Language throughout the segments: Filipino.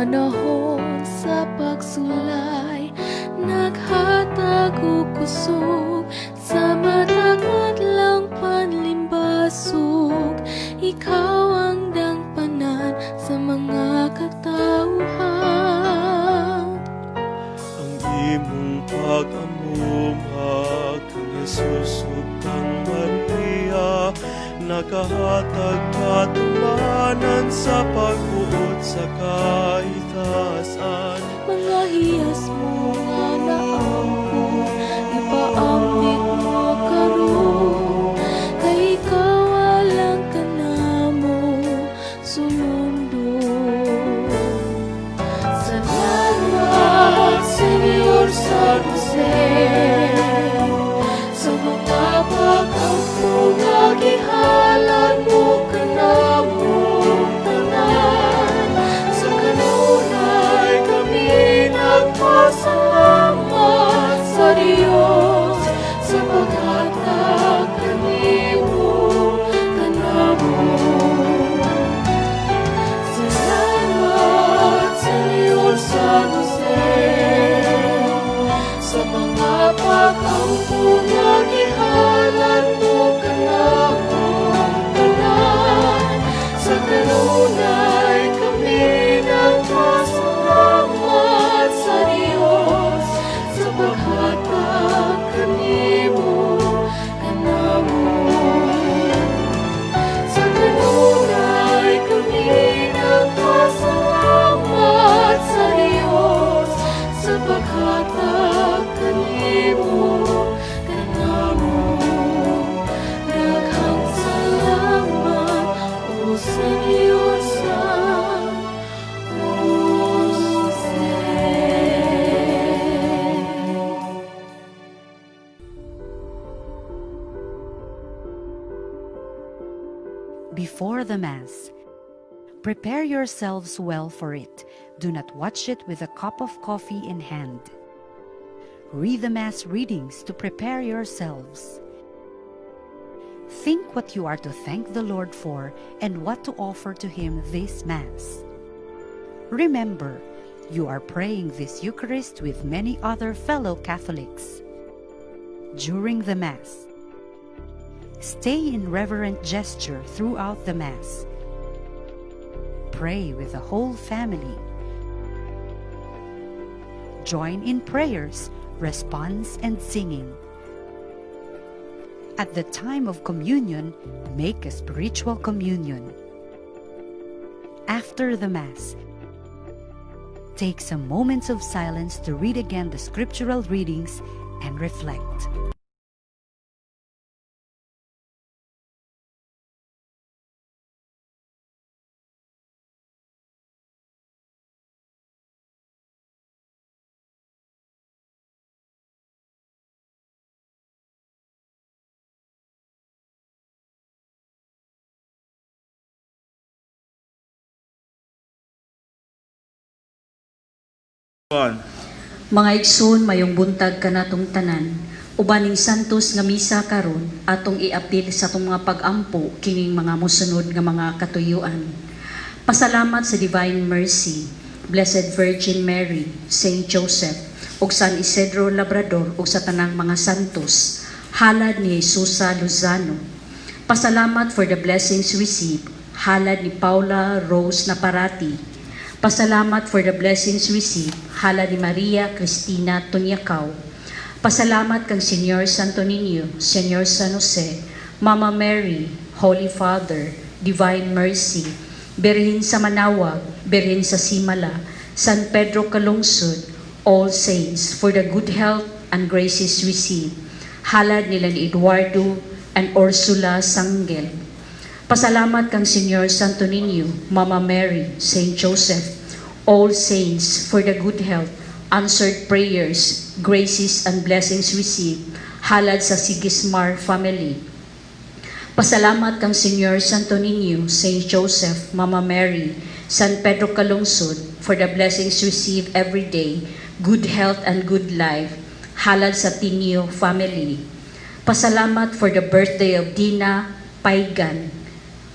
panahon sa pagsulay, naghatag og kusog sa matagad lang panlimbasog. Ikaw ang dangpanan sa mga katawhan. Ang imong pag-amumag kang Jesus ug kang Maria, nakahatag katumanan sa pagbuot sa kaitasan. Mga hiyas mo nga naampo, ipaambit mo karon, kay ikaw alang ka namo sumundo. Salamat, Senyor San Jose, sa mga pag-ampo nga gihalan mo kanamo tanan. Sa kanunay kami nagpasalamat sa Diyos, sa paghatag kanimo kanamo. Salamat, Senyor San Jose, sa mga pag-ampo nga gihalan mo kanamo tanan. Sa kanunay kami nagpasalamat sa Diyos, sa paghatag kanimo kanamo. Sa kanunay kami nagpasalamat sa Diyos, sa paghatag kanimo kanamo. Daghang salamat, O Senyor San Jose. Before the Mass, prepare yourselves well for it. Do not watch it with a cup of coffee in hand. Read the Mass readings to prepare yourselves. Think what you are to thank the Lord for and what to offer to Him this Mass. Remember, you are praying this Eucharist with many other fellow Catholics. During the Mass, stay in reverent gesture throughout the Mass. Pray with the whole family. Join in prayers, response, and singing. At the time of communion, make a spiritual communion. After the Mass, take some moments of silence to read again the scriptural readings and reflect. Mga igsoon, mayong buntag kanatong tanan, ubaning santos nga misa karon atong iapil sa atong mga pag-ampo kining mga mosunod nga mga katuyuan. Pasalamat sa Divine Mercy, Blessed Virgin Mary, Saint Joseph, ug San Isidro Labrador ug sa tanang mga santos, halad ni Jesusa Lozano. Pasalamat for the blessings received, halad ni Paula Rose Naparati. Pasalamat for the blessings received, halad ni Maria Cristina Tunyakaw. Pasalamat kang Senyor Santo Niño, Senyor San Jose, Mama Mary, Holy Father, Divine Mercy, Birhen sa Manawag, Birhen sa Simala, San Pedro Calungsod, all saints, for the good health and graces received, halad nila ni Eduardo and Ursula Sanggel. Pasalamat kang Senyor Santo Niño, Mama Mary, Saint Joseph, all saints, for the good health, answered prayers, graces, and blessings received, halad sa Sigismar family. Pasalamat kang Senyor Santo Niño, Saint Joseph, Mama Mary, San Pedro Calungsod, for the blessings received every day, good health and good life, halad sa Tinio family. Pasalamat for the birthday of Dina Paigan,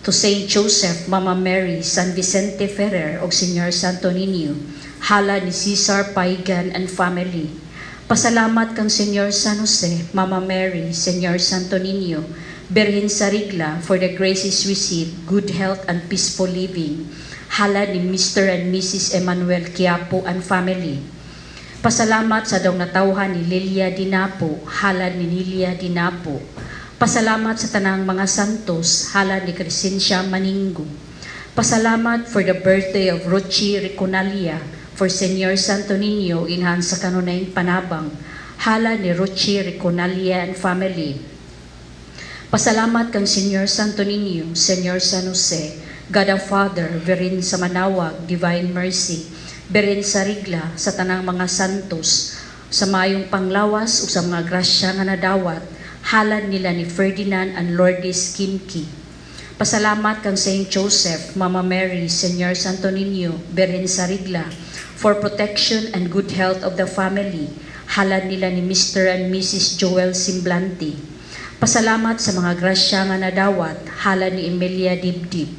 To Saint Joseph, Mama Mary, San Vicente Ferrer, o Señor Santo Niño, hala ni Cesar Paigan and family. Pasalamat kang Señor San Jose, Mama Mary, Señor Santo Niño, Birhen Sarigla, for the graces received, good health and peaceful living. Hala ni Mr. and Mrs. Emmanuel Quiapo and family. Pasalamat sa daw natawhan ni Lilia Dinapo, hala ni Lilia Dinapo. Pasalamat sa tanang mga santos, hala ni Crescencia Maningo. Pasalamat for the birthday of Rochi Riconalia, for Señor Santo Niño inhan sa kanunayng panabang, hala ni Rochi Riconalia and family. Pasalamat kang Señor Santo Niño, Señor San Jose, God the Father, Birhen sa Manawag, Divine Mercy, Birhen sa Rigla, sa tanang mga santos, sa mayong panglawas o sa mga grasya nga nadawat, halad nila ni Ferdinand and Lourdes Kimki. Pasalamat kang Saint Joseph, Mama Mary, Señor Santo Niño, Birhen sa Rigla, for protection and good health of the family, halad nila ni Mr. and Mrs. Joel Simblante. Pasalamat sa mga grasya nga nadawat, halad ni Emilia Dibdib.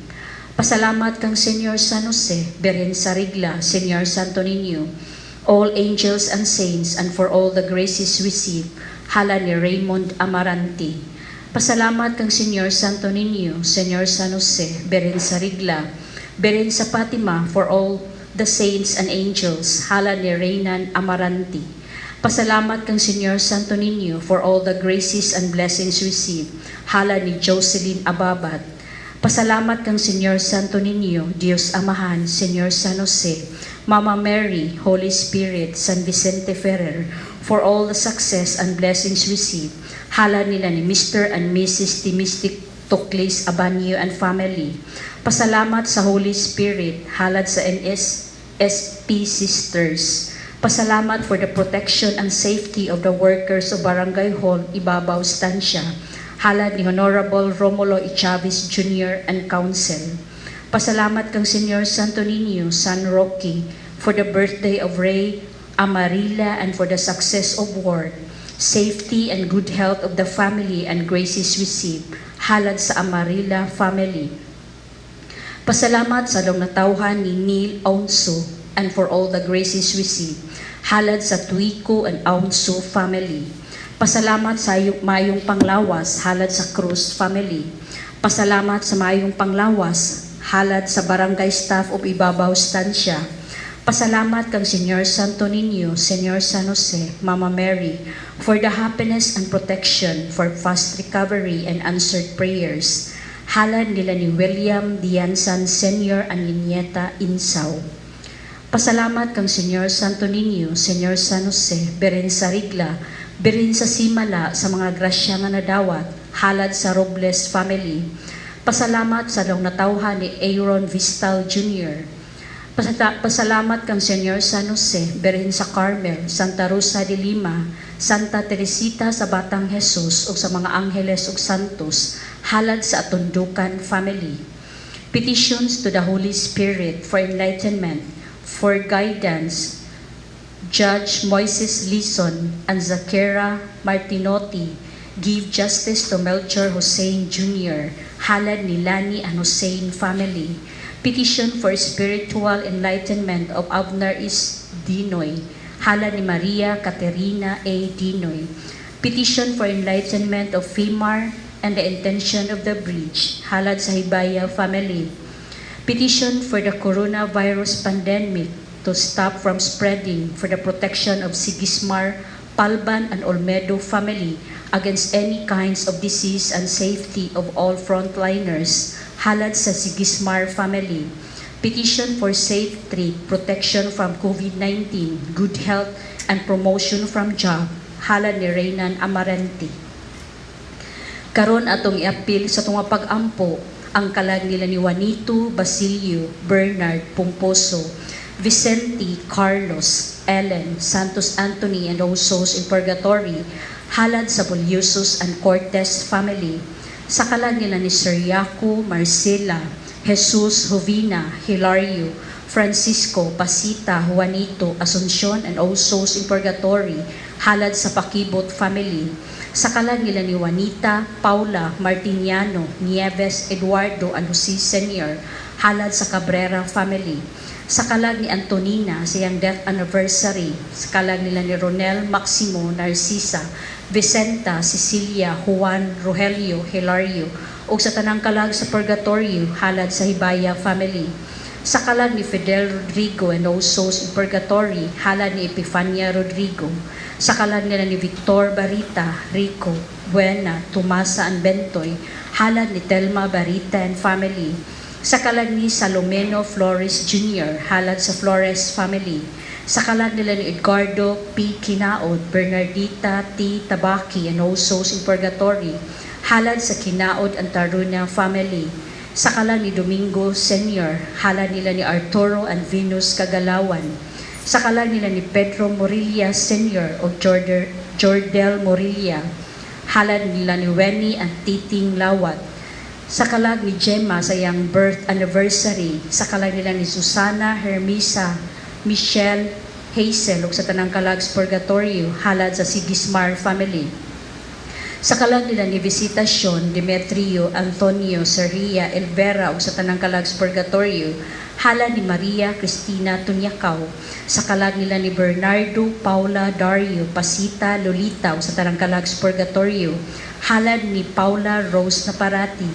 Pasalamat kang Señor San Jose, Birhen sa Rigla, Señor Santo Niño, all angels and saints, and for all the graces received, hala ni Raymond Amarante. Pasalamat kang Señor Santo Niño, Señor San Jose, Birhen sa Rigla, Birhen sa Fatima, for all the saints and angels, hala ni Reynan Amarante. Pasalamat kang Señor Santo Niño, for all the graces and blessings received, hala ni Jocelyn Ababat. Pasalamat kang Señor Santo Niño, Diyos Amahan, Señor San Jose, Mama Mary, Holy Spirit, San Vicente Ferrer, for all the success and blessings received, halad nila ni Mr. and Mrs. Timistic Toklis Abanyo and family. Pasalamat sa Holy Spirit, halad sa NSSP Sisters. Pasalamat for the protection and safety of the workers of Barangay Hall, Ibabaw Stancia, halad ni Honorable Romulo Ichavis Jr. and Council. Pasalamat kang Señor Santo Niño, San Roque, for the birthday of Ray Amarilla and for the success of work, safety and good health of the family and graces received, halad sa Amarilla family. Pasalamat sa long natawhan ni Neil Aunso and for all the graces received, halad sa Tuico and Aunso family. Pasalamat sa mayong panglawas, halad sa Cruz family. Pasalamat sa mayong panglawas, halad sa barangay staff of Ibabaw Stancia. Pasalamat kang Señor Santo Niño, Señor San Jose, Mama Mary, for the happiness and protection, for fast recovery and answered prayers. Halad nila ni William Diansan Sr. and Nieta Insaw. Pasalamat kang Señor Santo Niño, Señor San Jose, Birhen sa Rigla, Birhen sa Simala, sa mga grasya nga nadawat, halad sa Robles family. Pasalamat sa long natawhan ni Aaron Vistal Jr. Pasalamat kang Señor San Jose, Birhen sa Carmel, Santa Rosa de Lima, Santa Teresita sa Batang Jesus o sa mga angheles o santos, halad sa Atundukan family. Petitions to the Holy Spirit for enlightenment, for guidance, Judge Moises Lison and Zakera Martinotti, give justice to Melchor Hussein Jr., halad ni Lani and Hussein family. Petition for spiritual enlightenment of Abner is Dinoy, halad ni Maria Caterina A. Dinoy. Petition for enlightenment of Fimar and the intention of the bridge, halad sa Hibaya family. Petition for the coronavirus pandemic to stop from spreading, for the protection of Sigismar, Palban, and Olmedo family against any kinds of disease and safety of all frontliners, halad sa Sigismar family. Petition for safe trade, protection from COVID-19, good health, and promotion from job, halad ni Reynan Amarante. Karon atong iapil sa tunga pag-ampo ang kalag nila ni Juanito, Basilio, Bernard, Pomposo, Vicente, Carlos, Ellen, Santos Anthony, and all souls in purgatory, halad sa Bulyosos and Cortez family. Sa kalag nila ni Sir Yaco, Marcela, Jesus, Jovina, Hilario, Francisco, Pasita, Juanito, Asuncion, and all souls in purgatory, halad sa Pakibot family. Sa kalag nila ni Juanita, Paula, Martiniano, Nieves, Eduardo, Alusis Sr., halad sa Cabrera family. Sa kalag ni Antonina, sa iyang death anniversary. Sa kalag nila ni Ronel, Maximo, Narcisa, Vicenta, Cecilia, Juan, Rogelio, Hilario, o sa tanang kalag sa Purgatorio, halad sa Hibaya family. Sa kalag ni Fidel Rodrigo and also in Purgatory, halad ni Epifania Rodrigo. Sa kalag nila ni Victor Barita, Rico, Buena, Tomasa and Bentoy, halad ni Telma Barita and family. Sa kalag ni Salomeno Flores Jr., halad sa Flores family. Sa kalag nila ni Edgardo P. Kinaod, Bernardita T. Tabaki and also in Purgatory, halad sa Kinaod and Taruna family. Sa kalag ni Domingo Sr., halad nila ni Arturo and Venus Kagalawan. Sa kalag nila ni Pedro Morilla Sr. o Jordel Morilla, halad nila ni Wenny and Titing Lawat. Sa kalag ni Gemma sa iyang birth anniversary, sa kalag nila ni Susana, Hermisa, Michelle, Hazel o sa tanang kalag sa Purgatorio, halad sa Sigismar family. Sa kalag nila ni Visitacion, Demetrio, Antonio, Serria, Elvera o sa tanang kalag sa Purgatorio, halad ni Maria Cristina Tunyakaw. Sa kalag nila ni Bernardo, Paula, Dario, Pasita, Lolita o sa tanang kalag sa Purgatorio, halad ni Paula Rose Naparati.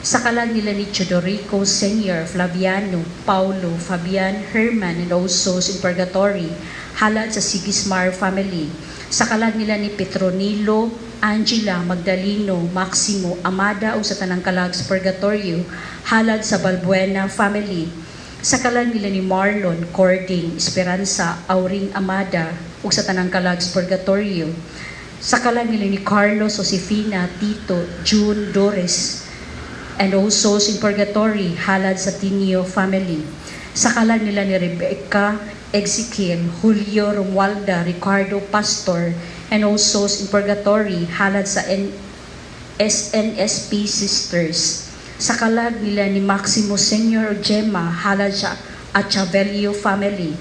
Sa kalag nila ni Chodorico Sr., Flaviano, Paulo, Fabian, Herman and also in Purgatory, halad sa Sigismar family. Sa kalag nila ni Petronilo, Angela, Magdaleno, Maximo, Amada o sa tanang kalag sa Purgatorio, halad sa Balbuena family. Sa kalag nila ni Marlon, Cording, Esperanza, Auring Amada o sa tanang kalag sa Purgatorio. Sa kalag nila ni Carlos, Josefina, Tito, June, Doris, and also in Purgatory, halad sa Tinio family. Sa kalag nila ni Rebecca, Ezekiel, Julio, Romualda, Ricardo, Pastor, and also in Purgatory, halad sa SNSP Sisters. Sa kalag nila ni Maximo Sr. Gemma, halad sa Achavelio family.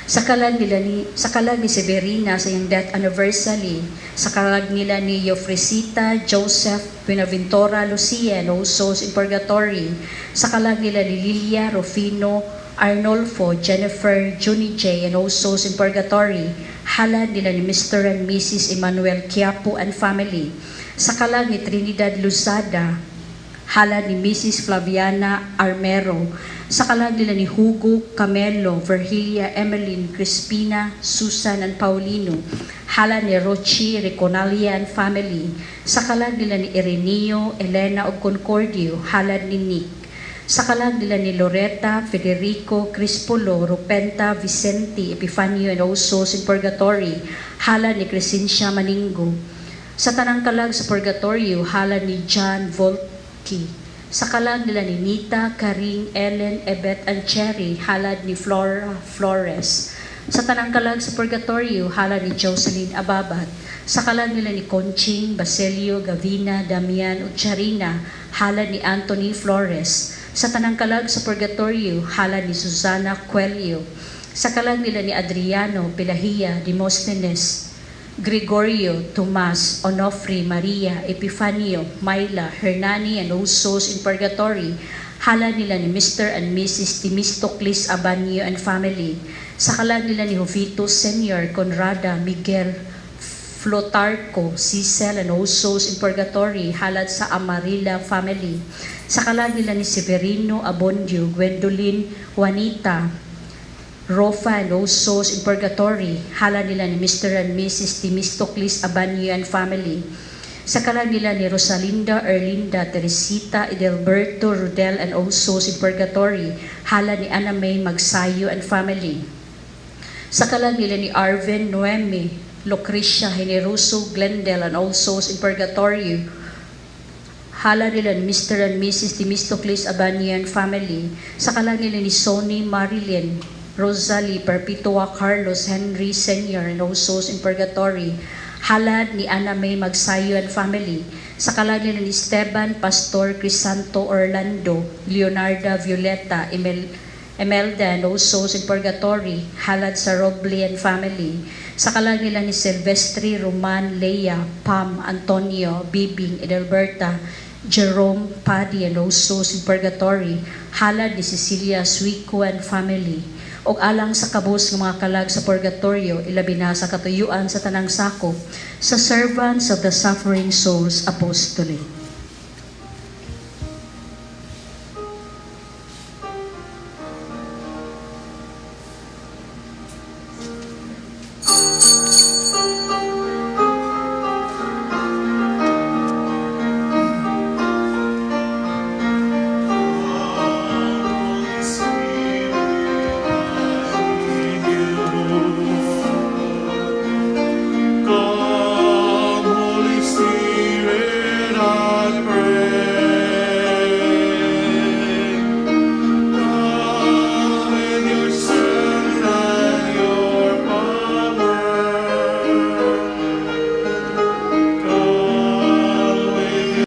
Sa kalag ni Severina sa iyang death anniversary, sa kalag nila ni Eufresita, Joseph, Buenaventura, Lucia, and also in Purgatory, sa kalag nila ni Lilia, Rufino, Arnolfo, Jennifer, Junie J, and also in Purgatory, halad nila ni Mr. and Mrs. Emmanuel Quiapo and family. Sa kalag ni Trinidad Luzada, halad ni Mrs. Flaviana Armero. Sa kalag nila ni Hugo, Camelo, Virgilia, Emeline, Crispina, Susan, and Paulino, halad ni Rochi, Reconalia, and family. Sa kalag nila ni Ireneo, Elena, o Concordio, halad ni Nick. Sa kalag nila ni Loretta, Federico, Crispolo, Rupenta, Vicente, Epifanio, and also in Purgatory, halad ni Crescencia Maningo. Sa tanang kalag sa Purgatorio, halad ni John Volki. Sa kalag nila ni Nita, Karing, Ellen, Ebet, and Cherry, halad ni Flora Flores. Sa tanang kalag sa Purgatorio, halad ni Jocelyn Ababat. Sa kalag nila ni Conching, Basilio, Gavina, Damian, Ucharina, halad ni Anthony Flores. Sa tanang kalag sa Purgatorio, halad ni Susana Coelho. Sa kalag nila ni Adriano, Pelahia, Demosthenes, Gregorio, Tomas, Onofre, Maria, Epifanio, Myla, Hernani, and also in Purgatory, halad nila ni Mr. and Mrs. Timistocles Abanio and family. Sa kalag nila ni Jovito Sr., Conrada, Miguel, Flotarco, Cecil, and also in Purgatory, halad sa Amarilla family. Sa kalag nila ni Severino Abondio, Gwendolyn, Juanita, Rofa, and also in Purgatory, halad nila ni Mr. and Mrs. Timistocles Abanio and family. Sa kalag nila ni Rosalinda, Erlinda, Teresita, Edelberto, Rodel, and also in Purgatory, halad ni Ana May Magsayo and family. Sa kalag nila ni Arvin, Noemi, Lucrecia, Generoso, Glendale, and also in Purgatory, halad nila ni Mr. and Mrs. Timistocles Abanio and family. Sa kalag nila ni Sonny, Marilyn, Rosalie, Perpetua, Carlos, Henry Sr., and also in Purgatory, halad ni Ana May Magsayo and family. Sa kalag nila ni Esteban, Pastor, Crisanto, Orlando, Leonarda, Violeta, Imelda and those souls in purgatory, halad sa Roblian family, sa kalag nila ni Silvestre, Roman, Leia, Pam, Antonio, Bibing, Edelberta, Jerome, Paddy and those souls in purgatory, halad ni Cecilia, Suico and family, o alang sa kabus ng mga kalag sa purgatorio, ilabi na sa katuyuan sa tanang sakop, sa servants of the suffering souls apostolate. Come, Holy Spirit, I pray. Come in your strength and your power. Come with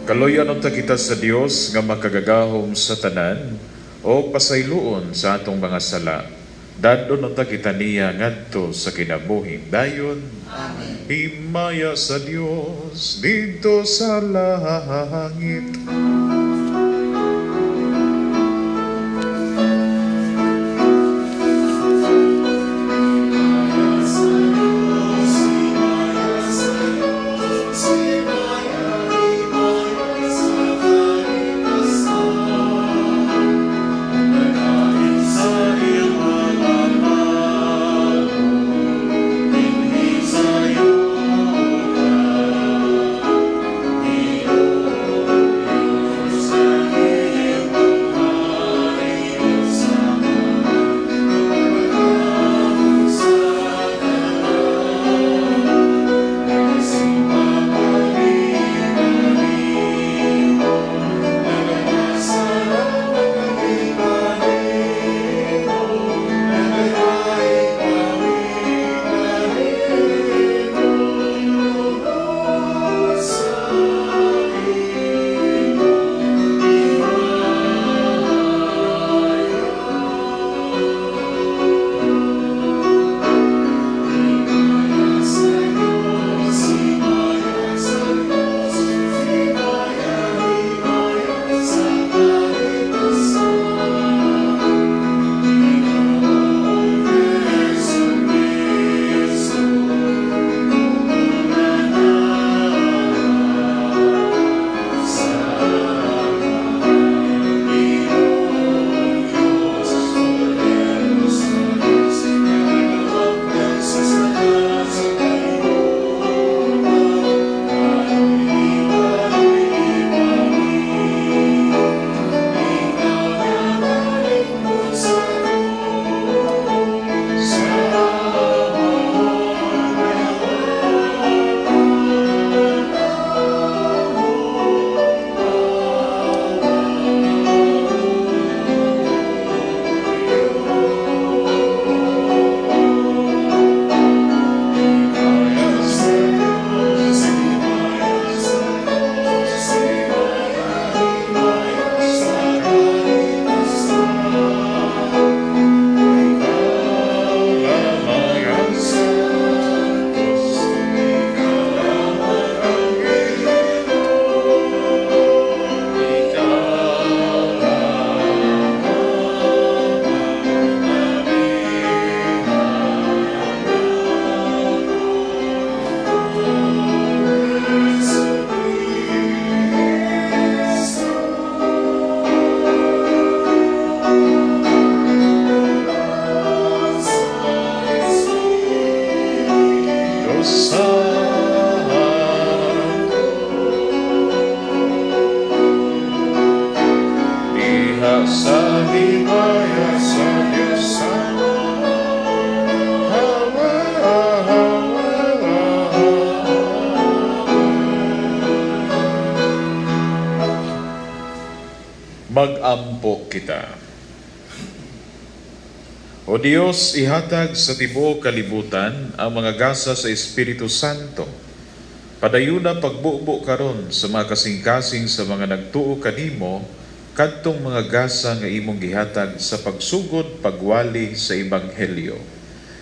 Kaloyan unta kita sa Dios nga makagagahom sa tanan o pasayloon sa atong mga sala. Dadon unta kita niya ngadto sa kinabuhing dayon. Amen. Himaya sa Dios dito sa langit. maampo kita. O Diyos, ihatag sa tibuok kalibutan ang mga gasa sa Espiritu Santo. Padayuna pagbubo karon sa mga kasing-kasing sa mga nagtuo kanimo, kadtong mga gasa nga imong gihatag sa pagsugod pagwali sa Ebanghelyo.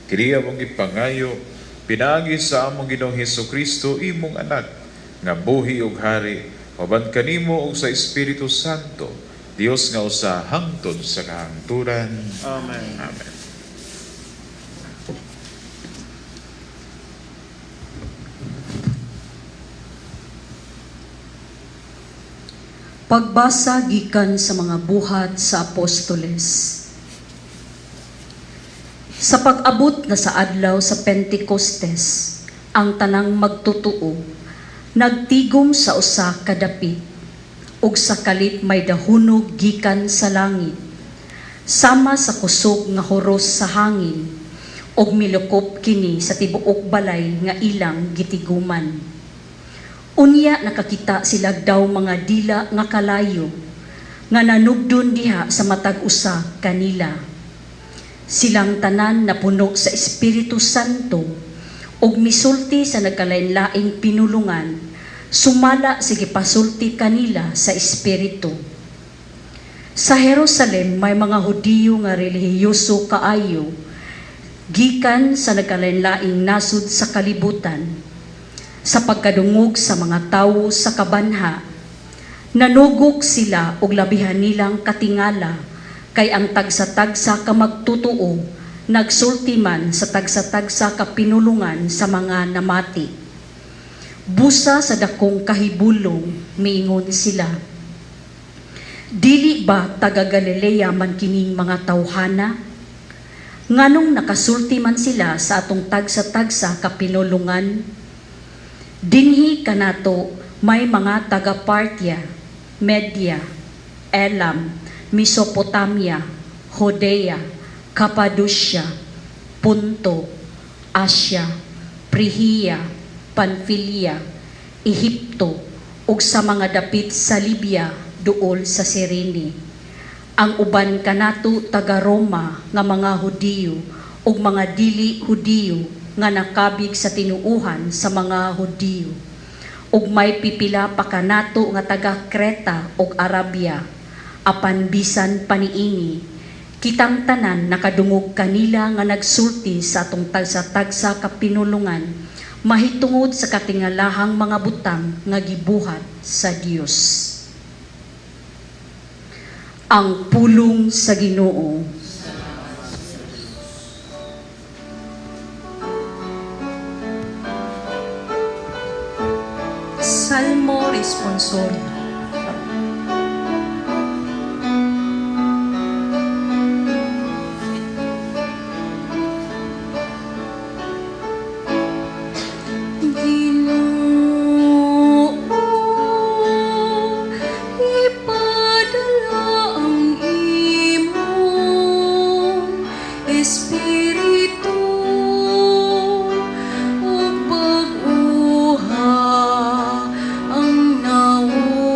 Kiniya mong ipangayo, pinaagi sa among Ginoong Hesukristo, imong anak, nga buhi ug hari, maban kanimo ug sa Espiritu Santo, Dios nga usa hangtod sa kahangturan. Amen. Amen. Pagbasa gikan sa mga buhat sa Apostoles. Sa pag-abot na sa adlaw sa Pentecostes, ang tanang magtutuo, nagtigom sa usa ka dapit, ug sa kalit may dahunog gikan sa langit, sama sa kusog nga huros sa hangin, ug milukop kini sa tibuok balay nga ilang gitiguman. Unya nakakita sila daw mga dila nga kalayo, nga nanugdon diha sa matag usa kanila. Silang tanan napuno sa Espiritu Santo, ug misulti sa nagkalain-laing pinulungan, sumala sige pasulti kanila sa Espiritu. Sa Jerusalem may mga Hudiyo nga relihiyoso kaayo, gikan sa nagkalain-laing nasud sa kalibutan. Sa pagkadungog sa mga tawo sa kabanha, nanugok sila og labihan nilang katingala, kay ang tagsa-tagsa ka magtutuo, nagsulti man sa tagsa-tagsa ka pinulungan sa mga namati. Busa sa dakong kahibulong, miingon sila, dili ba taga Galilea man kining mga tawhana? Nganong nakasulti man sila sa atong tagsa-tagsa ka pinulungan? Dinhi kanato may mga taga-Parthia, Media, Elam, Mesopotamia, Judea, Cappadocia, Punto, Asia, Phrygia, Pamphylia, Ehipto, ug sa mga dapit sa Libya duol sa Cyrene. Ang uban kanato taga-Roma nga mga Hudiyo ug mga dili Hudiyo nga nakabig sa tinuuhan sa mga Hudiyo. Ug may pipila pa kanato nga taga Creta ug Arabia, apan bisan paniini, kitang tanan nakadungog kanila nga nagsulti sa atong tagsa-tagsa ka pinulungan, mahitungod sa katingalahang mga butang nga gibuhat sa Dios. Ang pulong sa Ginoo. Salmo Responsorial. Espiritu ug pag-uha ang nawo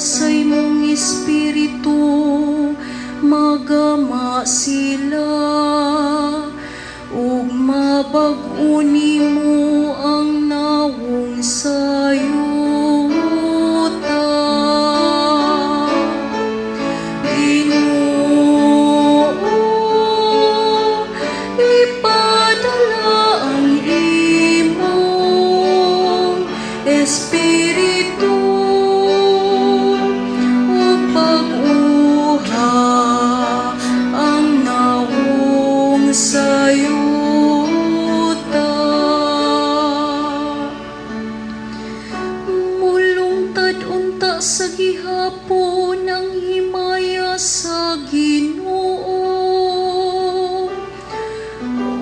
sa imong espiritu magama sila ug mabag-o nimo ang nawong sayuta. Ginoo, ipadala ang imong espiritu ug pag-uha ang nawong sayuta. Mulungtad unta sa gihapon ang himaya sa Ginoo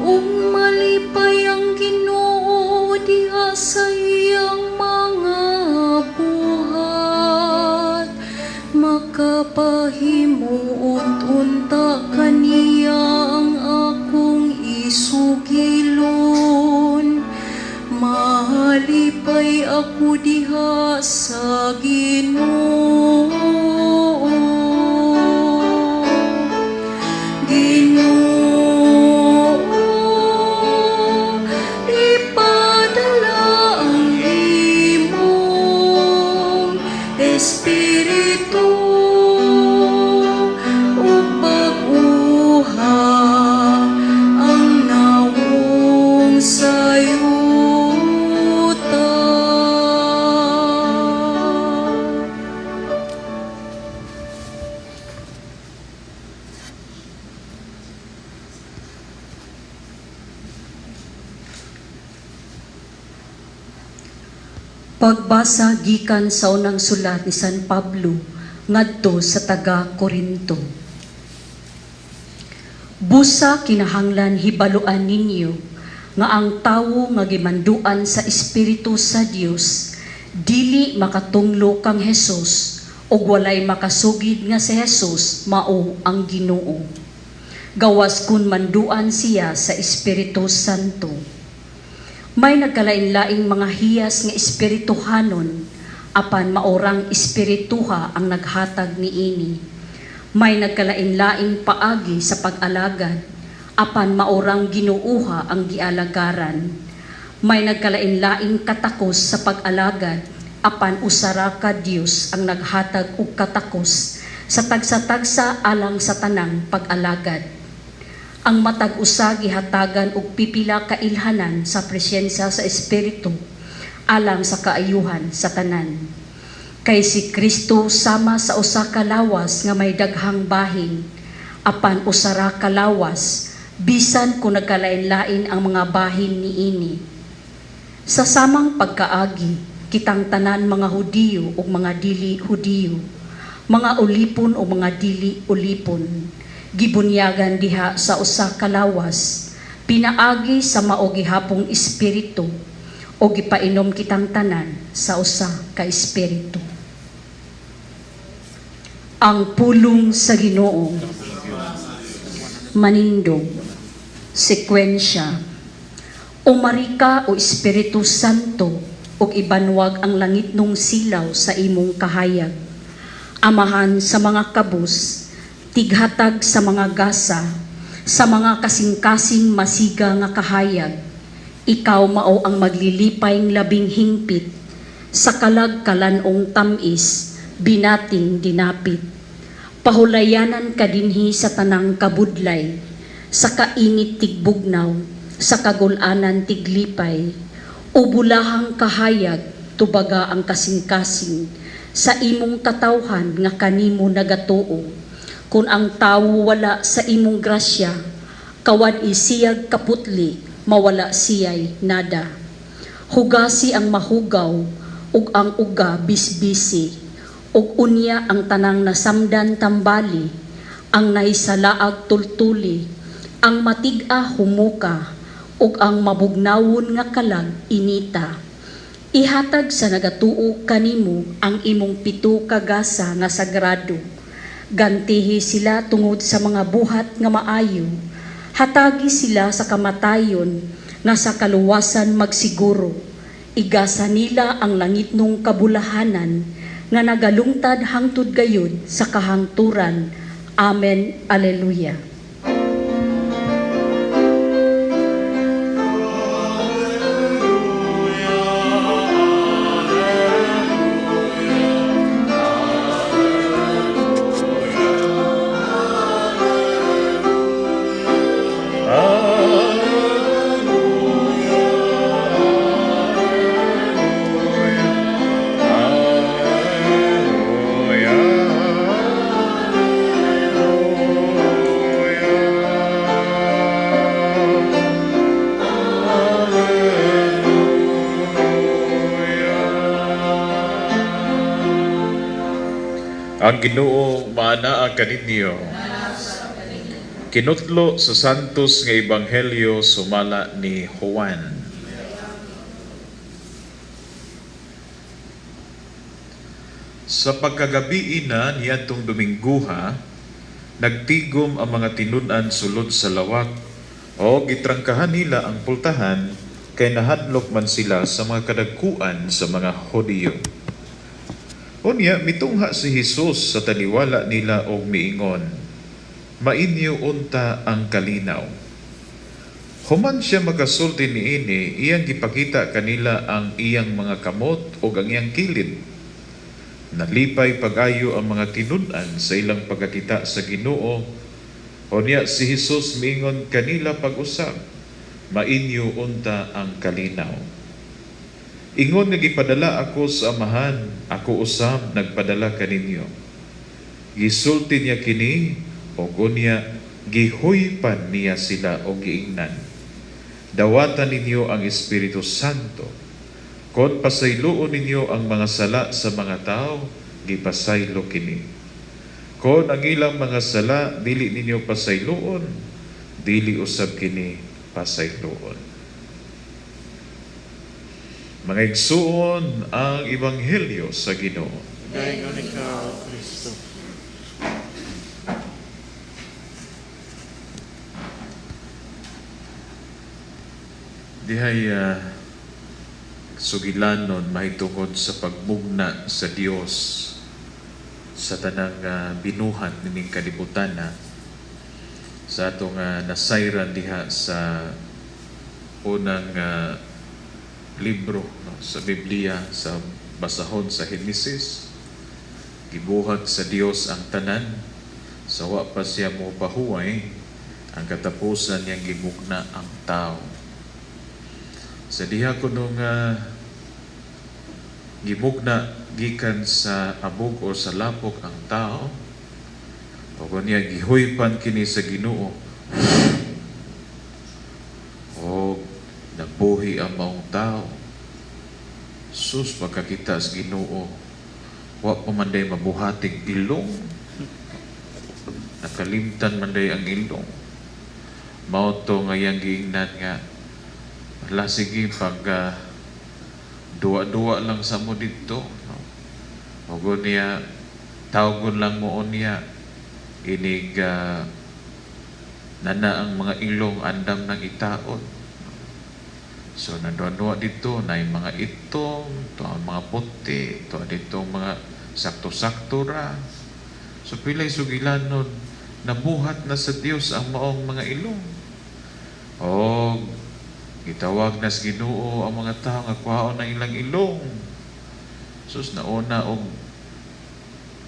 ug malipay ang Ginoo diha sa iyang mga buhat. Makapahimuot unta kaniya ang akong isugilon. Mahalipay ako diha sa Ginoo. Ginoo, ipadala ang imong espiritu ug pag-uha ang nawong sayuta. Pagbasa gikan sa unang sulat ni San Pablo ngadto sa taga Corinto. Busa kinahanglan hibaluan ninyo nga ang tawo nga gimanduan sa Espiritu sa Dios dili makatunglo kang Hesus ug walay makasugid nga si Hesus mao ang Ginoo. Gawas kun manduan siya sa Espiritu Santo. May nagkalain-laing mga hiyas nga espirituhanon, apan maorang espirituha ang naghatag niini. May nagkalain-laing paagi sa pag-alagad, apan maorang Ginuuha ang gialagaran. May nagkalain-laing katakos sa pag-alagad, apan usara ka Dios ang naghatag og katakos sa tagsa-tagsa alang sa tanang pag-alagad. Ang matag usa gihatagan og pipila ka ilhanan sa presensya sa Espiritu alang sa kaayuhan sa tanan. Kay si Kristo sama sa usa ka lawas nga may daghang bahin, apan usara ka lawas bisan kung nagkalain-lain ang mga bahin niini. Sa samang pagkaagi, kitang tanan mga Hudiyo o mga dili Hudiyo, mga ulipon o mga dili ulipon, gibunyagan diha sa usa ka lawas, pinaagi sa mao gihapong espiritu o gipainom kitang tanan sa usa ka espiritu. Ang pulong sa Ginoo. Manindog. Sekwensya. Umarika o Espiritu Santo ug ibanwag ang langit nung silaw sa imong kahayag. Amahan sa mga kabus, tighatag sa mga gasa, sa mga kasing-kasing masiga nga kahayag. Ikaw mao ang maglilipayng labing hingpit, sa kalag-kalanong tamis, binating dinapit. Pahulayanan ka dinhi sa tanang kabudlay, sa kainit tigbugnaw, sa kagulanan tiglipay, ubulahang kahayag, tubaga ang kasing-kasing, sa imong katawhan nga kanimo nagatuo. Kung ang tawo wala sa imong grasya, kawad isiyag kaputli, mawala siya'y nada. Hugasi ang mahugaw, ug ang uga bisbisi, ug unya ang tanang nasamdan tambali, ang nahisalaag tultuli, ang matig-a humuka, ug ang mabugnawon nga kalag inita. Ihatag sa nagatuo kanimo ang imong pito kagasa nga sagrado. Gantihi sila tungod sa mga buhat nga maayo. Hatagi sila sa kamatayon nga sa kaluwasan magsiguro. Igasa nila ang langit nung kabulahanan nga nagalungtad hangtod gayud sa kahangturan. Amen. Alleluia. Ang Ginoo maanaa kaninyo. Kinutlo sa santos nga ebanghelyo sumala ni Juan. Sa pagkagabi na niadtong Domingguha, nagtigom ang mga tinud-an sulod sa lawak o gitrangkahan nila ang pultahan kay nahadlok man sila sa mga kadagkuan sa mga Hudiyo. Unya, mitungha si Jesus sa taliwala nila og miingon, mainyo unta ang kalinaw. Human siya makasulti niini, iyang gipakita kanila ang iyang mga kamot o ang iyang kilid. Nalipay pag-ayo ang mga tinud-an sa ilang pagkakita sa Ginoo. Unya, si Jesus miingon kanila pag-usab, mainyo unta ang kalinaw. Ingon nga gipadala ako sa Amahan, ako usab nagpadala kaninyo. Gisulti niya kini, o unya gihuypan niya sila o giingnan. Dawatan ninyo ang Espiritu Santo. Kon pasayloon ninyo ang mga sala sa mga tao, gipasaylo kini. Kon ang ilang mga sala dili ninyo pasayloon, dili usab kini pasayloon. Mga igsuon ang ebanghelyo sa Ginoo. Dayon ikaw, Kristo. Dihay sugilanon mahitungod sa pagmugna sa Dios sa tanang binuhat ning kalibutan sa atong nasayran diha sa unang libro sa Biblia, sa basahon sa Henesis. Gibuhat sa Dios ang tanan, sa wa pa siya mo pahuway, ang katapusan niyang gimugna ang tao. Sa diha ko nung gimugna gikan sa abog o sa lapok ang tao, o niya gihuypan kini sa Ginoo, o nabuhi ang maong tao. Sus, pagkakita sa Ginoo, wa pa man day mabuhating ilong, nakalimtan man day ang ilong. Mao to nga yang giingnan nga, wala sige pag duwa-duwa lang sa mo dito, no? Huwag niya, tawagon lang mo niya, inig nana ang mga ilong andam ng itaon. So, nanduwa dito na yung mga itong, ito ang mga puti, ito dito mga sakto-sakto ra. So, pilay sugilan nun, nabuhat na sa Dios ang maong mga ilong. O, gitawag na sa Ginoo ang mga tao nga kuhaon ng ilang ilong. Sus, nauna og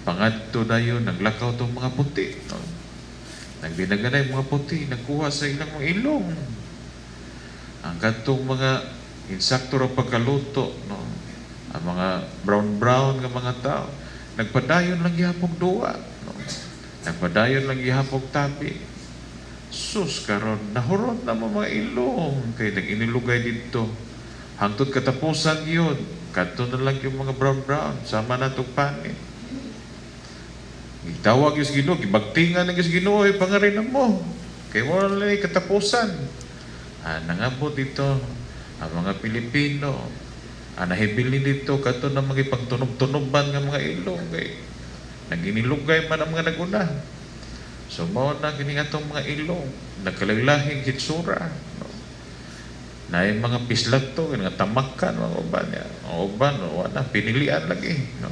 pangadto dayon, naglakaw itong mga puti. No? Nagbinaganay mga puti, nagkuha sa ilang mga ilong. Ang katong mga insakto ra pagkaluto, no? Ang mga brown-brown nga mga tao, nagpadayon lang gihapon duwa, no? Nagpadayon lang gihapon tabi. Sus, karon nahuron na mga ilong kay nag-inilugay dito. Hangtod katapusan yun, kadto na lang yung mga brown-brown, sama na itong panin. Gitawag yung Ginoo, gibagtingan ng Ginoo, pangarinan mo. Kaya wala lang katapusan. Nangabot dito ang mga Pilipino, nahibili dito kato na mga ipagtunog-tunuban ng mga ilong kay naginilugay man ang mga naguna. So mao na kini atong mga ilong nagkalaylahing hitsura, no? Na yung mga pislat to nga tamakan mga uban niya, mga uban wala pinilian lagi, no?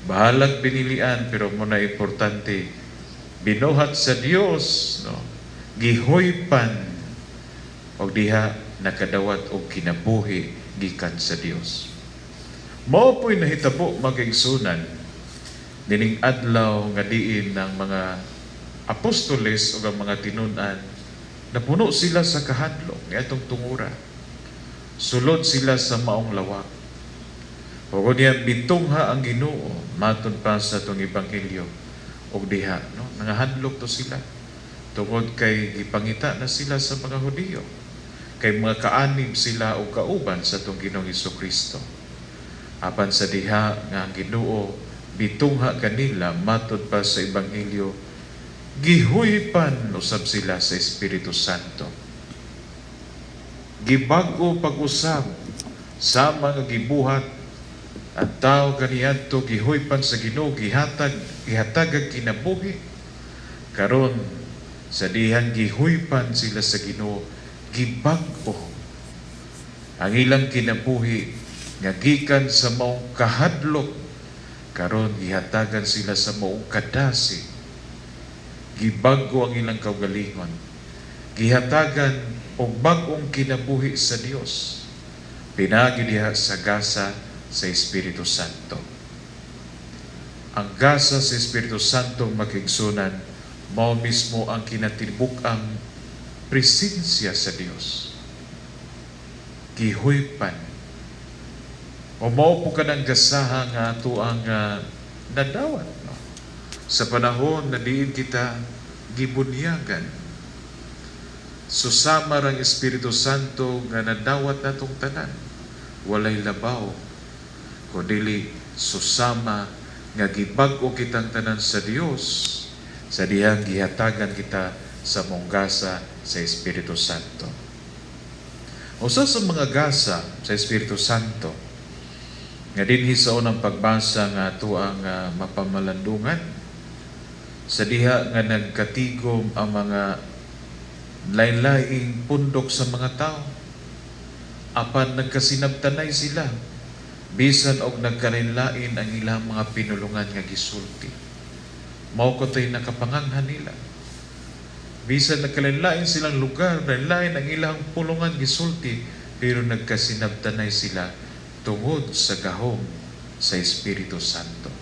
Bahalag binilian, pero muna importante, binuhat sa Dios, no? Gihuypan, o diha nakadawat og kinabuhi gikan sa Dios. Mao po'y nahitabo magigsunan dining adlaw nga diin ng mga apostoles o ang mga tinunan, napuno sila sa kahadlok nga itong tungura. Sulod sila sa maong lawak. O niya bitungha ang Ginoo matud pa sa itong ebanghelyo og diha, no? Nangahadlok to sila tungod kay gipangita na sila sa mga Hudiyo, kay mga kaanib sila o kauban sa itong Ginoong Hesukristo. Apan sa diha nga ang Ginoo bitungha kanila matud pa sa ebanghelyo, gihuypan usab sila sa Espiritu Santo. Gibag-o pag-usab sa mga gibuhat ang tao kaniadto, gihuypan sa Ginoo, gihatag ang kinabuhi. Karon sa dihang gihuypan sila sa Ginoo, gibag-o ang ilang kinabuhi nga gikan sa maong kahadlok, karon gihatagan sila sa maong kadasi. Gibag-o ang ilang kaugalingon, gihatagan og bag-ong kinabuhi sa Dios, pinagi diha sa gasa sa Espiritu Santo. Ang gasa sa Espiritu Santo makigsunan, mao mismo ang kinatibuk-ang presensya sa Dios. Gihuypan. O mao po ka ng gasaha nga ato ang nadawat, no? Sa panahon na diin kita gibunyagan. Susama ang Espiritu Santo nga nadawat natong tanan. Walay labaw, kundi susama nga gibag-o kitang tanan sa Dios, sa dihang gihatagan kita sa mong gasa sa Espiritu Santo. Usa sa mga gasa sa Espiritu Santo nga dinhi sa unang pagbasa nga ato ang mapamalandungan, sa diha nga nagkatigom ang mga lain-laing pundok sa mga tao, apan nagkasinabtanay sila bisan og nagkalain-lain ang ilang mga pinulungan nga gisulti. Mao ko tay nakapanganghan nila. Bisan nagkalain-lain silang lugar, lain ang ilang pulungan gisulti, pero nagkasinabtanay sila tungod sa gahom sa Espiritu Santo.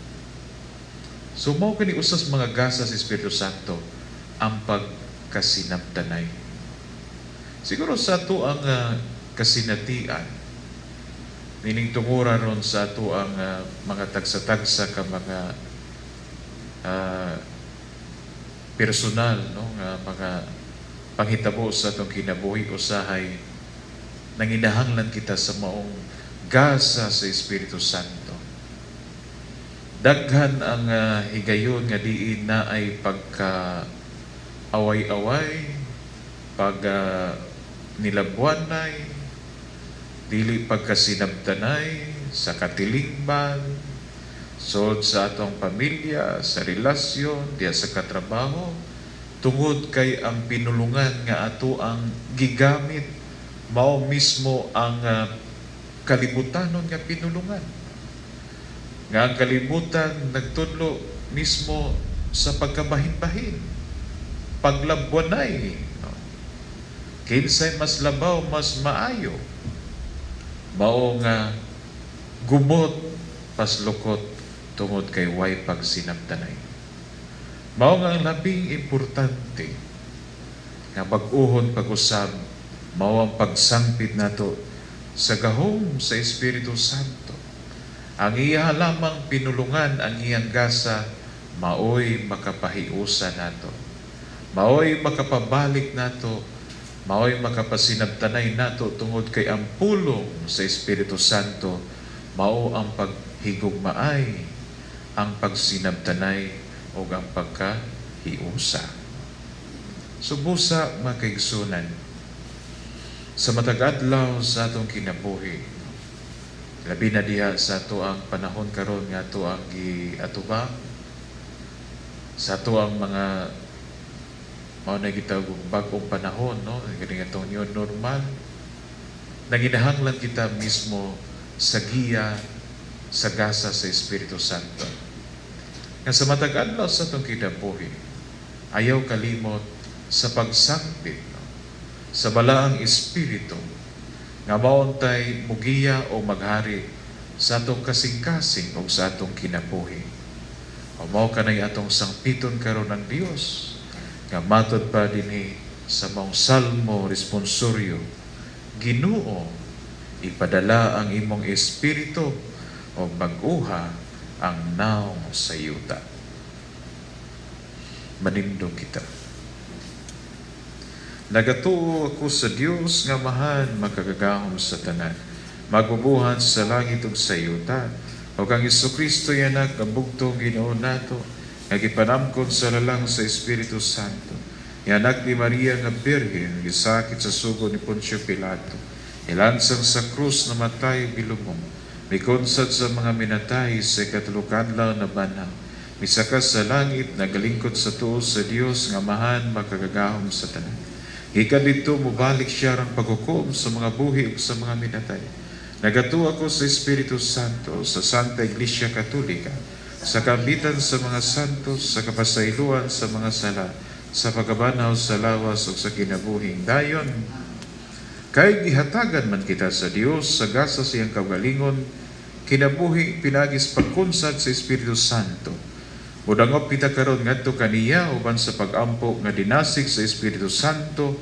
So mao kani usas mga gasa sa Espiritu Santo ang pagkasinabtanay. Siguro sa ato ang kasinatian, meaning tungura ron sa ato ang mga tagsa-tagsa ka mga personal, no, nga mga panghitabo sa atong kinabuhi, usahay nanginahanglan kita sa maong gasa sa Espiritu Santo. Daghan ang higayon nga diin na ay pagka away-away, pag nilabuanay, dili pagkasinabtanay sa katilingban, sod sa atong pamilya, sa relasyon, diya sa katrabaho, tungod kay ang pinulungan nga ato ang gigamit, mao mismo ang kalibutanon nga pinulungan. Nga ang kalibutan nagtudlo mismo sa pagkabahin-bahin, paglabwanay, no? Kinsay mas labaw, mas maayo, mao nga gumot paslukot tungod kay way pagsinabtanay. Mao nga ang labing importante nga bag-uhon pag-usab, mao ang pagsangpit nato sa gahom sa Espiritu Santo. Ang iya lamang pinulungan, ang iyang gasa, maoy makapahiusa nato, maoy makapabalik nato, maoy makapasinabtanay nato tungod kay ang pulong sa Espiritu Santo, mao ang paghigugmaay, ang pagsinabtanay o ang pagkahiusa. Subusa mga kaigsunan, sa matag adlaw sa atong kinabuhi, labi na diha sa ato ang panahon karon nga ato ang giatubang, sa ato ang mga mao na gitawag bagong panahon, no? Kani atong new normal. Nanginahanglan kita mismo sa giya, sa gasa sa Espiritu Santo. nga sa matag adlaw sa atong kinabuhi, ayaw kalimot sa pagsangpit sa balaang espiritu nga mauntay mugiya o maghari sa atong kasing-kasing o sa atong kinabuhi. O mao kanay atong sangpiton karon ng Dios nga matod pa dinhi sa maong salmo responsoryo, Ginoo, ipadala ang imong espiritu o mag-uha ang naong sa yuta. Manindong kita. Nagatuo ako sa Dios nga mahan makagagahom sa tanan, magbubuhan sa langit ug sa yuta, o kang Jesucristo yanak ang bugtong Ginoo nato, nga gipanamkon sa lalang sa Espiritu Santo, yanak ni Maria nga Birhen, gisakit sa sugo ni Poncio Pilato, ilansang sa krus na matay bilumong, mikonsad sa mga minatay sa katulukan lang na banal, misakas sa langit, nagalingkod sa tuo sa Dios nga mahan makagagahom sa tanan. Ika dito mubalik siya ang paghukom sa mga buhi ug sa mga minatay. Nagatuo ako sa Espiritu Santo, sa Santa Iglesia Katolika, sa kambitan sa mga santos, sa kapasayloan sa mga sala, sa pagabanaw sa lawas ug sa kinabuhing dayon. Kay gihatagan man kita sa Dios sa gasa siyang kaugalingon, kinabuhi pinagis pagkunsad sa Espiritu Santo. Mudangop kita karon ngadto kaniya uban sa pagampo nga dinasig sa Espiritu Santo,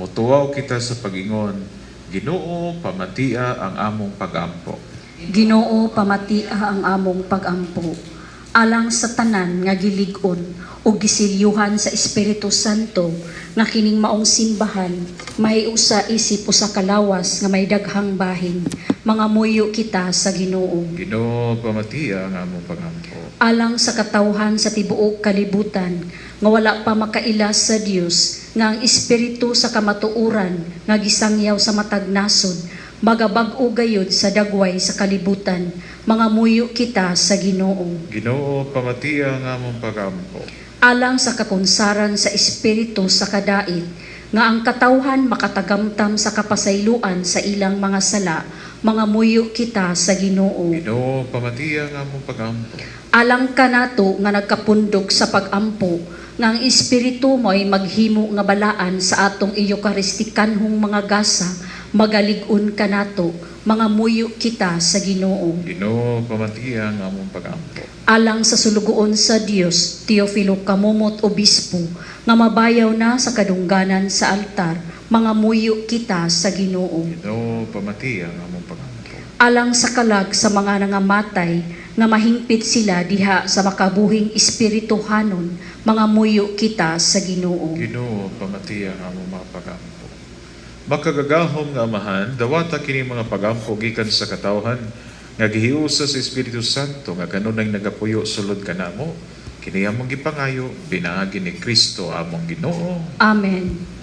motuaw kita sa pagingon, Ginoo, pamatia ang among pagampo. Ginoo, pamatia ang among pagampo. Alang sa tanan nga gilig-on o gisilyuhan sa Espiritu Santo nga kining maong simbahan, may usa isip usa kalawas nga may daghang bahin, mga muyo kita sa Ginoo. Ginoo, pamatia ang among pagampo. Alang sa katawhan sa tibuok kalibutan, nga wala pa makailas sa Dios, nga ang espiritu sa kamatuuran, nga gisangyaw sa matag nasod, magabag-o gayud sa dagway sa kalibutan, mga muyo kita sa Ginoo. Ginoo, pamatia ang among pagampo. Alang sa kakunsaran sa espiritu sa kadait, nga ang katawhan makatagamtam sa kapasayloan sa ilang mga sala, mga muyo kita sa Ginoo. Ginoo, pamatia ang among pagampo. Alang kanato nga nagkapundok sa pagampo, nga ang espiritu mo ay maghimo nga balaan sa atong Eucharistikanhong mga gasa, magalig-on kanato, mga muyo kita sa Ginoo. Ginoo, pamatia ang among pagampo. Alang sa sulugoon sa Dios, Teofilo Kamumot Obispo, nga mabayaw na sa kadungganan sa altar, mga muyo kita sa Ginoo. Ginoo, pamatia ang among pagampo. Alang sa kalag sa mga nangamatay, nga mahingpit sila diha sa makabuhing espirituhanon, mga muyo kita sa Ginoo. Ginoo, pamatia ang among mga pagampo. Makagagahom nga amahan, dawata kini mga pagampo gikan sa katawhan, nga gihiusa sa Espiritu Santo, nga kanunay nagapuyo sulod kanamo, kini among gipangayo, binaagi ni Kristo among Ginoo. Amen.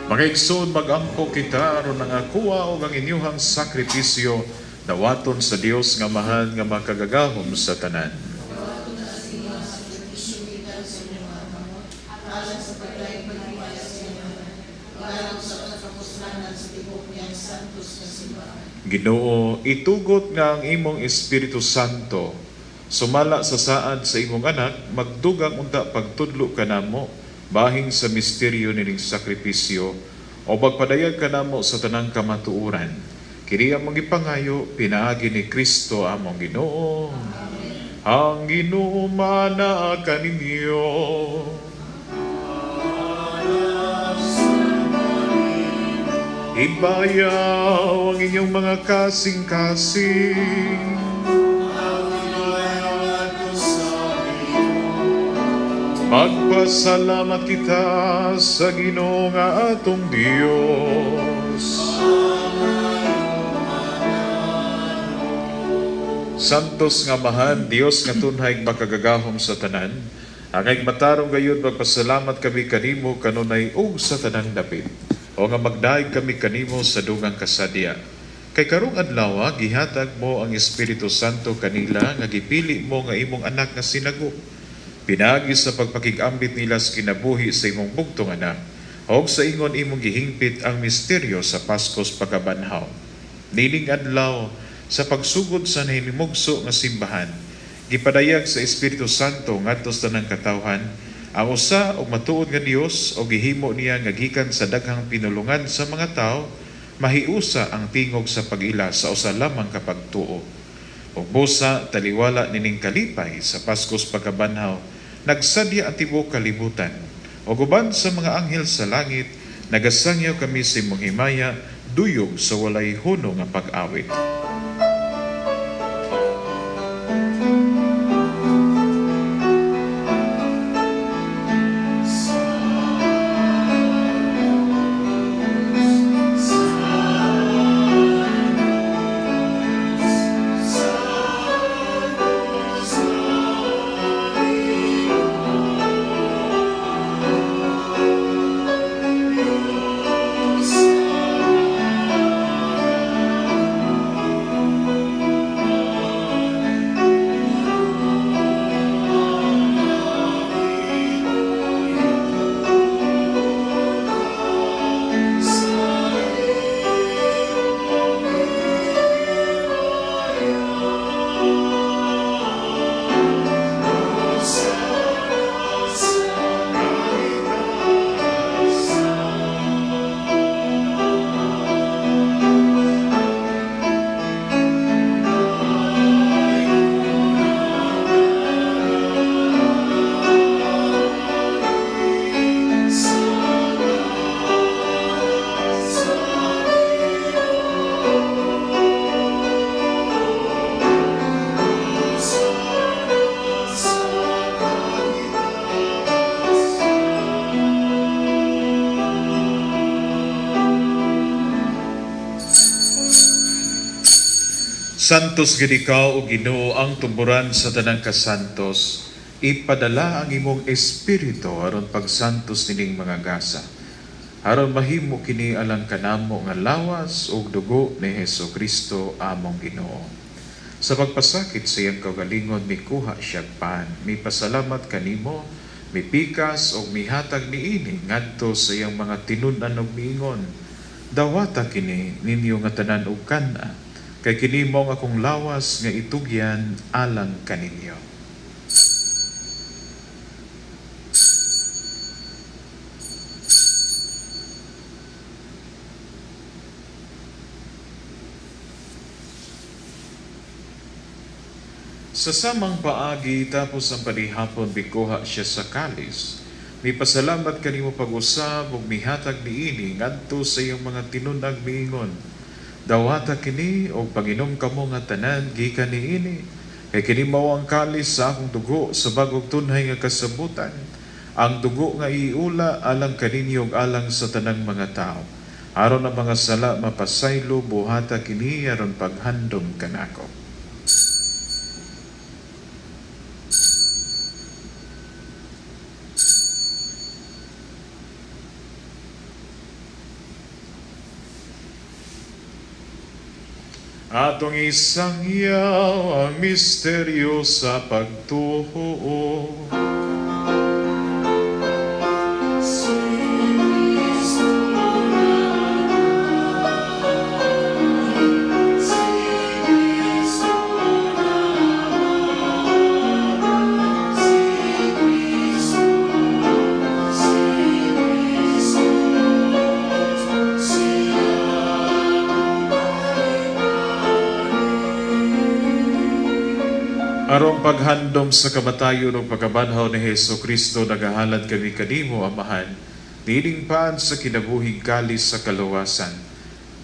Mga igsoon, magampo kita aron nangakuha og ang inyuhang sakripisyo dawaton sa Dios nga mahal nga makagagahom sa tanan. Ginoo, itugot nga ang imong Espiritu Santo sumala sa saad sa imong anak, magdugang unta pagtudlo kanamo bahing sa misteryo nining sakripisyo o pagpadayag kanamo sa tanang kamatuuran. Kini among ipangayo, pinaagi ni Kristo among Ginoo. Ang Ginoo mana kaninyo. Ibayaw ang inyong mga kasing-kasing. Magpasalamat kita sa Ginoo nga atong Dios. Santos nga mahan, Dios nga tunhay makagagahom sa tanan. Angay matarong gayud magpasalamat kami kanimo kanunay ug sa tanang dapit. O nga magdaig kami kanimo sa dugang kasadya. Kay karong adlaw gihatag mo ang Espiritu Santo kanila nga gipili mo nga imong anak nga sinago. Pinagi sa pagpakigambit nila sa kinabuhi sa imong bugtong anak, o sa ingon imong gihingpit ang misteryo sa Paskos pagkabanhaw. Nining adlaw, sa pagsugod sa nahinimugso nga simbahan, gipadayag sa Espiritu Santo ngadto sa tanang katawhan, ang usa og matuod nga Dios o gihimo niya nga gikan sa daghang pinulungan sa mga tao, mahiusa ang tingog sa pag-ila sa usa lamang ka pagtuo. Ug busa taliwala nining kalipay sa Paskos pagkabanhaw, nagsadya ang tibuok kalibutan. O guban sa mga anghel sa langit, nagasangyaw kami sa imong himaya, duyog sa walay huno nga pag-awit. Santos gid ikaw o Ginoo ang tumburan sa tanang kasantos. Ipadala ang imong espiritu aron pagsantos nining mga gasa. Aron mahimo kini alang kanamo nga lawas ug dugo ni Hesukristo among Ginoo. Sa pagpasakit sa iyang kaugalingon mikuha siya pan. Mipasalamat kanimo, mipikas ug mihatag niini ngadto sa iyang mga tinun-an ug miingon. Dawata kini ninyo nga tanan ug kana. Kay kini mo nga akong lawas nga itugyan alang kaninyo. Sa samang paagi tapos ang panihapon bikuha siya sa kalis. Mipasalamat kanimo pag-usab ug mihatag niini ngadto sa iyong mga tinun-ag miingon. Dawata kini o panginom kamo nga tanan gikan niini. Kay kini mao ang kalis sa akong dugo sa bagong tunhay nga kasabutan. Ang dugo nga iula alang kaninyo ug alang sa tanang mga tao. Aron ang mga sala mapasaylo buhata kini aron paghandom kanako. Atong isangyaw ang misteryo sa pagtuo. Arong paghandom sa kamatayon o pagkabanhaw ni Heso Kristo, nagahalad kami kanimo, Amahan, nilingpaan sa kinabuhing kalis sa kaluwasan.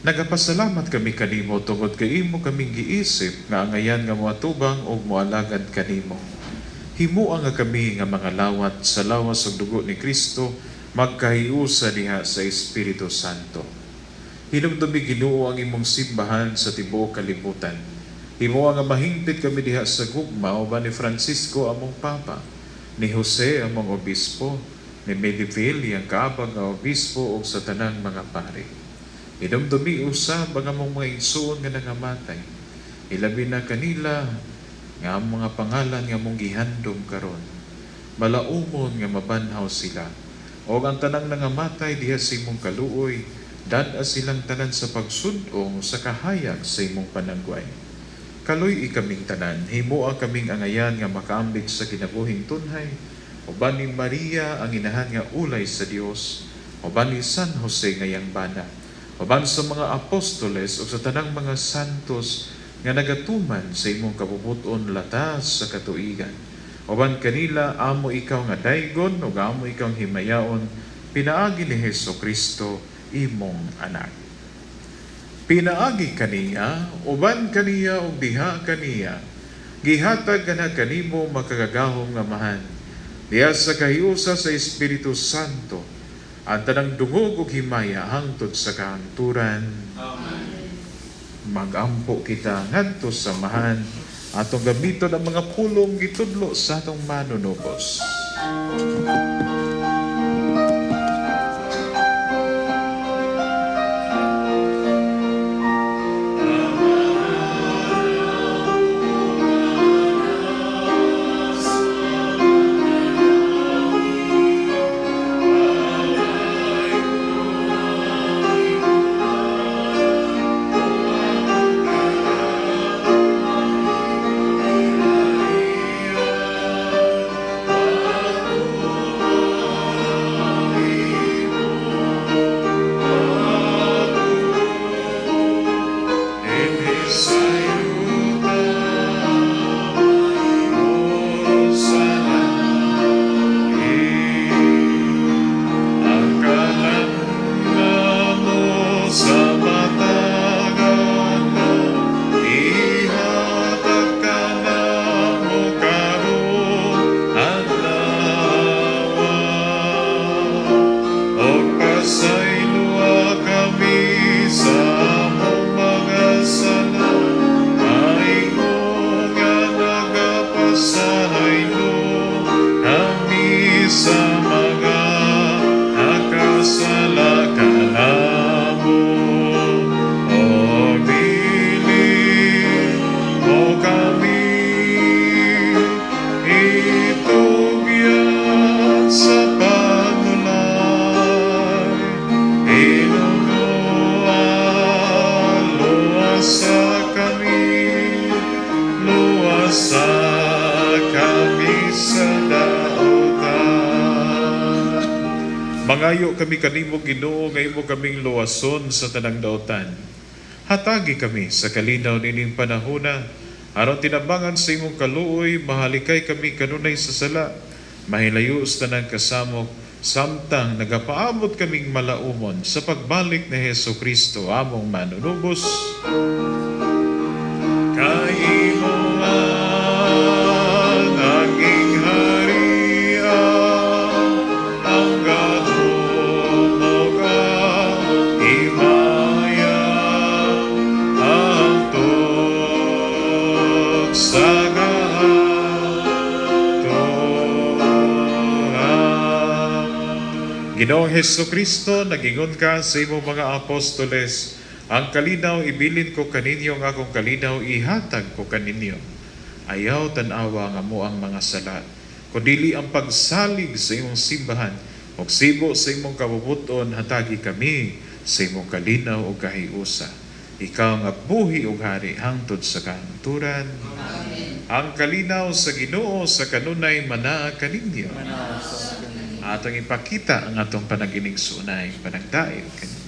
Nagapasalamat kami kanimo tungod kay imo kaming giisip nga angayan nga moatubang o moalagad kanimo. Himuang nga kami nga mga lawat sa lawas ug dugo ni Kristo, magkahiusa diha sa Espiritu Santo. Hinumdumi Ginoo ang imong simbahan sa tibuok kalibutan. Himuang nga mahingpit kami diha sa gugma uban ni Francisco among Papa, ni Jose among obispo, ni Mediville ang kaabang nga obispo ug sa tanang mga pari. Hinumdumi usab ang among mga igsoon nga nangamatay. Ilabi na kanila nga ang mga pangalan nga mong gihandom karon. Malaumon nga mabanhaw sila. O ang tanang nangamatay diha sa imong kaluoy, dad-a silang tanan sa pagsudong sa kahayag sa imong panagway. Kaloy ikaming tanan, himuang kaming angayan nga makaambit sa kinabuhing tunhay, uban ni Maria ang inahan nga ulay sa Dios, uban ni San Jose nga yangbana, uban sa mga apostoles o sa tanang mga santos nga nagatuman sa imong kabubuton latas sa katuigan. Uban kanila, amo ikaw nga daygon o amo ikaw himayaon, pinaagi ni Heso Kristo, imong anak. Pinaagi kaniya, uban kaniya o diha kaniya, gihatag ka na kanimo makagagahong Amahan, diya sa kahiusa sa Espiritu Santo, ang tanang dungog o himaya hangtod sa kahangturan. Amen. Magampo kita ngadto sa Amahan, atong gamiton ang mga pulong gitudlo sa atong manunubos. Mangayo kami kanimo Ginoo nga imo kaming luwason sa tanang daotan. Hatagi kami sa kalinaw nining panahona, aron tinabangan sa imong kaluoy, mahalikay kami kanunay sa sala, mahilayo sa tanang kasamok, samtang nagapaabot kaming malaumon sa pagbalik ni Heso Kristo among manunubos. Kaimo ang aging harian, ang gahom o himaya, ang tugsagahan. Ginoong Heso Kristo, nagingon ka sa imong mga apostoles, ang kalinaw ibilin ko kaninyo, nga akong kalinaw ihatag ko kaninyo. Ayaw tanawa nga mo ang mga sala, kundili ang pagsalig sa imong simbahan, o sibo sa imong kabubuton, hatagi kami sa imong kalinaw o kahiusa. Ikaw nga buhi o hari hangtod sa kahangturan. Ang kalinaw sa Ginoo sa kanunay manaa kaninyo. Atong ipakita ang atong panagining sunay, panagdaig kaninyo.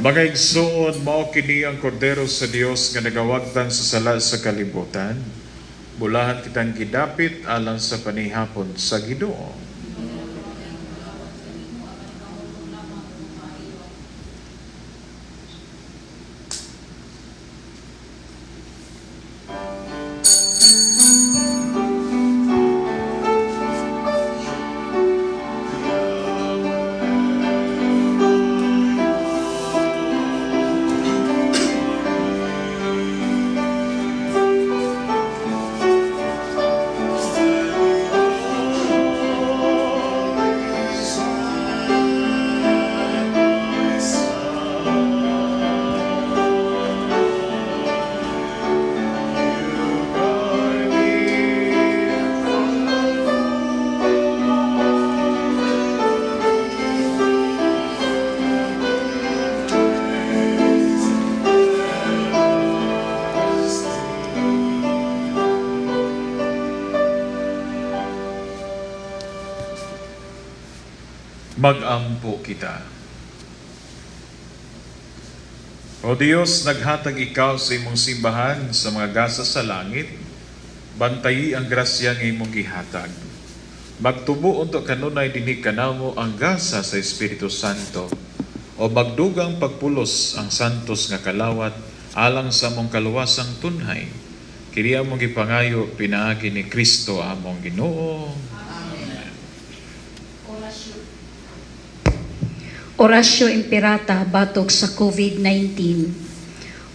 Mga igsoon, mao kini ang kordero sa Dios nga nagawagtang sa sala sa kalibutan. Bulahan kitang gidapit alang sa panihapon sa Ginoo. Mag-ampo kita. O Diyos, naghatag ikaw sa imong simbahan sa mga gasa sa langit, bantayi ang grasya ng imong gihatag. Magtubo unto kanunay dinig kanamo ang gasa sa Espiritu Santo, o magdugang pagpulos ang santos nga kalawat alang sa among kaluwasang tunhay. Kini among gipangayo pinaagi ni Kristo among Ginoo. Orasyo Imperata batok sa COVID-19.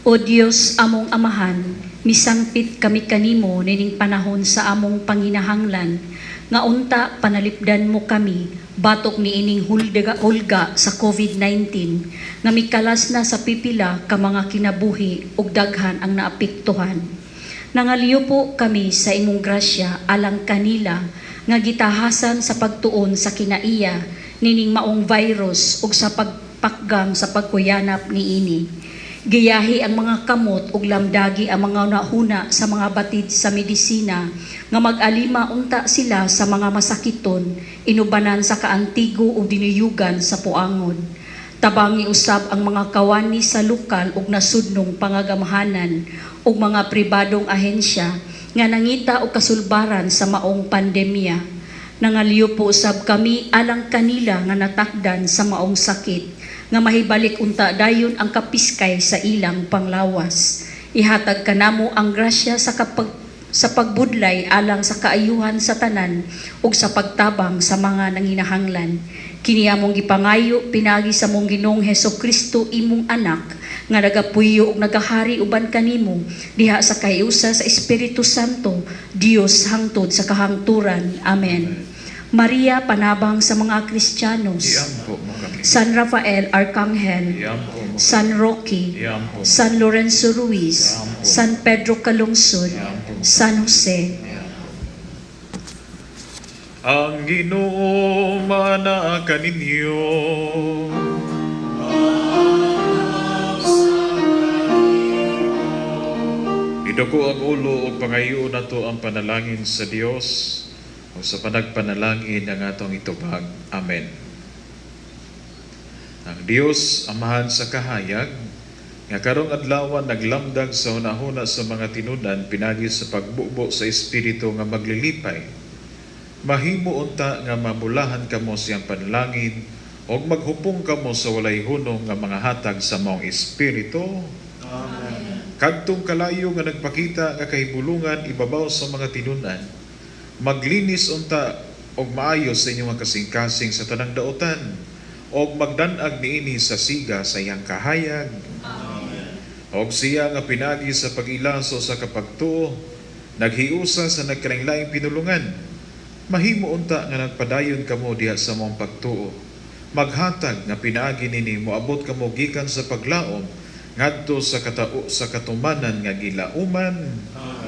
O Dios among amahan, misangpit kami kanimo nining panahon sa among panginahanglan, nga unta panalipdan mo kami batok ni ining hulga sa COVID-19, nga mikalas na sa pipila ka mga kinabuhi ug daghan ang naapektuhan. Nangaliyo po kami sa imong grasya alang kanila nga gitahasan sa pagtuon sa kinaiya nining maong virus ug sa pagpakgang sa pagkuyanap niini. Giyahi ang mga kamot ug lamdagi ang mga nahuna sa mga batid sa medisina nga mag-alima unta sila sa mga masakiton inubanan sa kaantigo ug dinuyugan sa puangon. Tabangi usab ang mga kawani sa lokal ug nasudnong pangagamhanan ug mga pribadong ahensya nga nangita og kasulbaran sa maong pandemya. Nangaliyo po usab kami alang kanila nga natakdan sa maong sakit, nga mahibalik unta dayon ang kapiskay sa ilang panglawas. Ihatag kanamo ang grasya sa pagbudlay alang sa kaayuhan sa tanan ug sa pagtabang sa mga nanginahanglan. Kini among gipangayo pinagi sa mong Ginoong Hesukristo imong anak, nga nagapuyo ug nagahari uban kanimo diha sa kayusa sa Espiritu Santo, Dios hangtod sa kahangturan. Amen. Maria, panabang sa mga Kristiyanos. Iampo mo kami. San Rafael, Arcangel. Iampo mo. San Roque. Iampo mo. San Lorenzo Ruiz. Iampo. San Pedro Calungsod. Iampo mo. San Jose. Ang Ginoo mana kaninyo. Idako ang ulo o pangayo na to ang panalangin sa Dios o sa panagpanalangin ang atong itubag. Amen. Ang Dios amahan sa kahayag, nga karong adlawan naglamdag sa hunahuna sa mga tinunan pinagi sa pagbubo sa Espiritu nga maglilipay. Mahimo unta nga mabulahan kamo siyang panalangin o maghupong kamo sa walay hunong nga mga hatag sa maong Espiritu. Amen. Kadtong kalayo nga nagpakita nga kahibulungan ibabaw sa mga tinunan, maglinis unta og maayos sa inyong kasing-kasing sa tanang daotan og magdanag niini sa siga sa iyang kahayag. Amen. Og siya nga pinagi sa pag-ilaso sa kapagtuo, naghiusa sa nagkalain-laing pinulungan. Mahimo unta nga nagpadayon kamo diha sa mong pagtuo. Maghatag nga pinaagi nini moabot kamo gikan sa paglaom ngadto sa katumanan nga gilauman. Amen.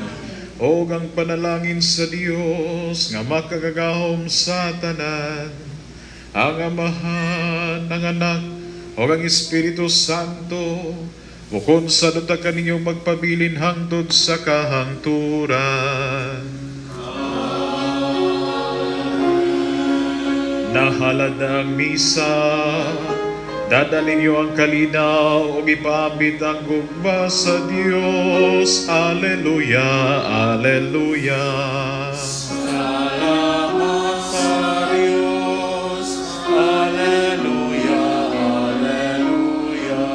O ang panalangin sa Dios nga makagagahom sa tanan, ang Amahan, ang Anak, o ang Espiritu Santo, bukod sa duta kaninyong magpabilin hangtod sa kahangturan. Nahalad ang misa, Dadalin niyo ang kalinaw o ipabit ang gugma sa Diyos. Alleluia, Alleluia. Salamat sa Diyos. Alleluia, Alleluia.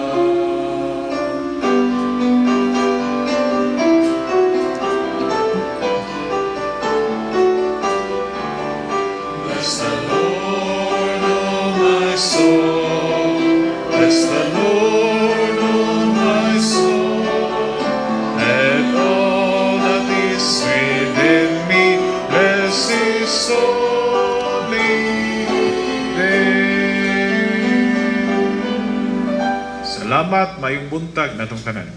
Bless the Lord, oh my soul. Bless the Lord, oh my soul. And all that is within me, bless His holy name. Salamat, mayong buntag natong tanan.